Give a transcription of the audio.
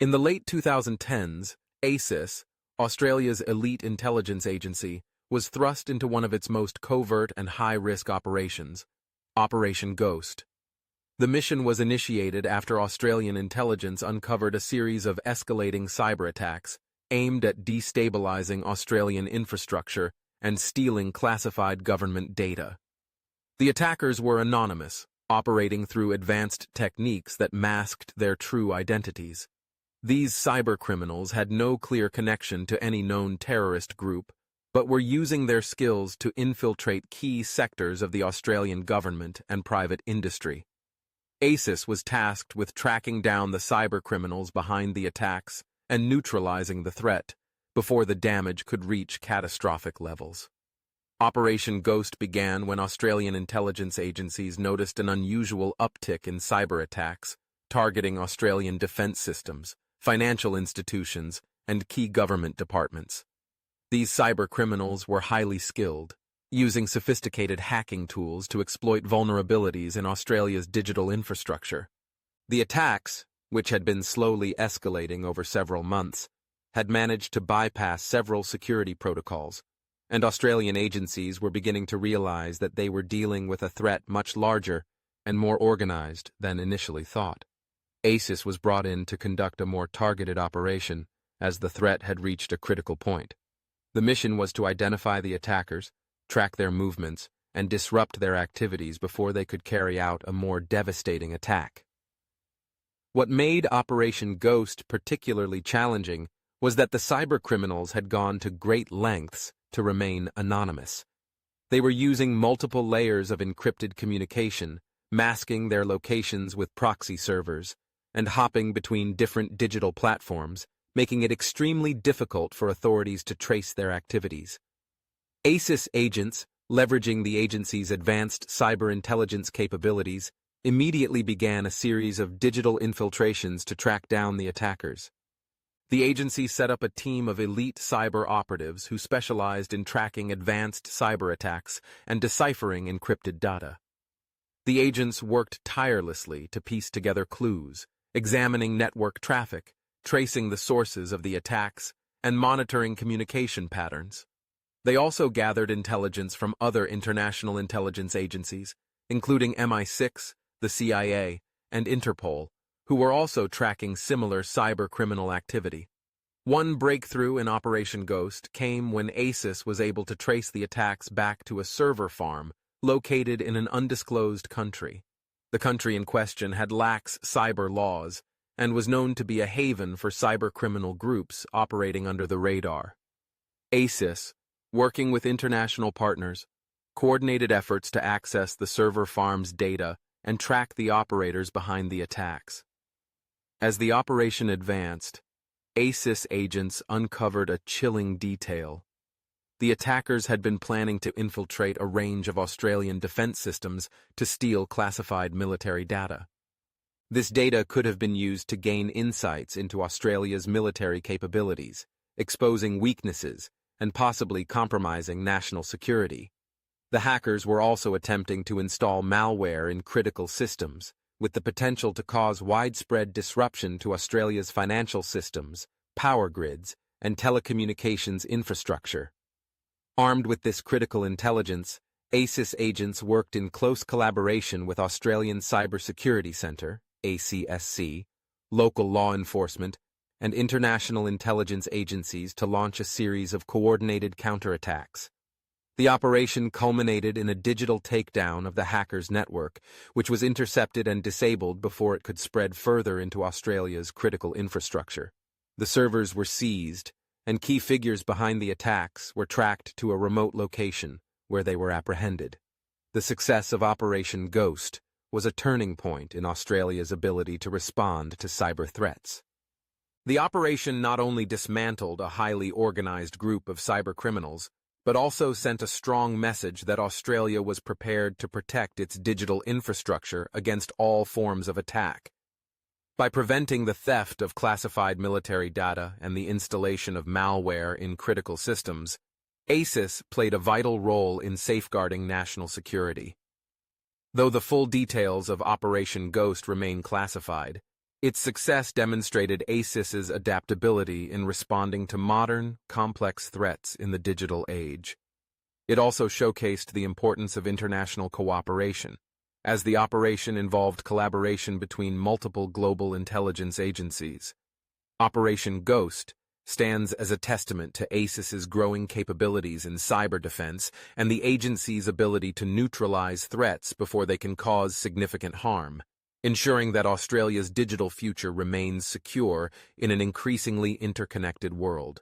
In the late 2010s, ASIS, Australia's elite intelligence agency, was thrust into one of its most covert and high-risk operations, Operation Ghost. The mission was initiated after Australian intelligence uncovered a series of escalating cyber attacks aimed at destabilizing Australian infrastructure and stealing classified government data. The attackers were anonymous, operating through advanced techniques that masked their true identities. These cybercriminals had no clear connection to any known terrorist group, but were using their skills to infiltrate key sectors of the Australian government and private industry. ASIS was tasked with tracking down the cybercriminals behind the attacks and neutralizing the threat before the damage could reach catastrophic levels. Operation Ghost began when Australian intelligence agencies noticed an unusual uptick in cyber attacks targeting Australian defence systems, financial institutions, and key government departments. These cyber criminals were highly skilled, using sophisticated hacking tools to exploit vulnerabilities in Australia's digital infrastructure. The attacks, which had been slowly escalating over several months, had managed to bypass several security protocols, and Australian agencies were beginning to realize that they were dealing with a threat much larger and more organized than initially thought. ASIS was brought in to conduct a more targeted operation as the threat had reached a critical point. The mission was to identify the attackers, track their movements, and disrupt their activities before they could carry out a more devastating attack. What made Operation Ghost particularly challenging was that the cybercriminals had gone to great lengths to remain anonymous. They were using multiple layers of encrypted communication, masking their locations with proxy servers, and hopping between different digital platforms, making it extremely difficult for authorities to trace their activities. ASIS agents, leveraging the agency's advanced cyber intelligence capabilities, immediately began a series of digital infiltrations to track down the attackers. The agency set up a team of elite cyber operatives who specialized in tracking advanced cyber attacks and deciphering encrypted data. The agents worked tirelessly to piece together clues, examining network traffic, tracing the sources of the attacks, and monitoring communication patterns. They also gathered intelligence from other international intelligence agencies, including MI6, the CIA, and Interpol, who were also tracking similar cyber criminal activity. One breakthrough in Operation Ghost came when ASIS was able to trace the attacks back to a server farm located in an undisclosed country. The country in question had lax cyber laws and was known to be a haven for cybercriminal groups operating under the radar. ASIS, working with international partners, coordinated efforts to access the server farm's data and track the operators behind the attacks. As the operation advanced, ASIS agents uncovered a chilling detail. The attackers had been planning to infiltrate a range of Australian defence systems to steal classified military data. This data could have been used to gain insights into Australia's military capabilities, exposing weaknesses and possibly compromising national security. The hackers were also attempting to install malware in critical systems, with the potential to cause widespread disruption to Australia's financial systems, power grids, and telecommunications infrastructure. Armed with this critical intelligence, ASIS agents worked in close collaboration with Australian Cybersecurity Centre, ACSC, local law enforcement, and international intelligence agencies to launch a series of coordinated counterattacks. The operation culminated in a digital takedown of the hackers' network, which was intercepted and disabled before it could spread further into Australia's critical infrastructure. The servers were seized, and key figures behind the attacks were tracked to a remote location where they were apprehended. The success of Operation Ghost was a turning point in Australia's ability to respond to cyber threats. The operation not only dismantled a highly organized group of cybercriminals, but also sent a strong message that Australia was prepared to protect its digital infrastructure against all forms of attack. By preventing the theft of classified military data and the installation of malware in critical systems, ASIS played a vital role in safeguarding national security. Though the full details of Operation Ghost remain classified, Its success demonstrated ASIS's adaptability in responding to modern, complex threats in the digital age. It also showcased the importance of international cooperation, as the operation involved collaboration between multiple global intelligence agencies. Operation Ghost stands as a testament to ASIS's growing capabilities in cyber defense and the agency's ability to neutralize threats before they can cause significant harm, ensuring that Australia's digital future remains secure in an increasingly interconnected world.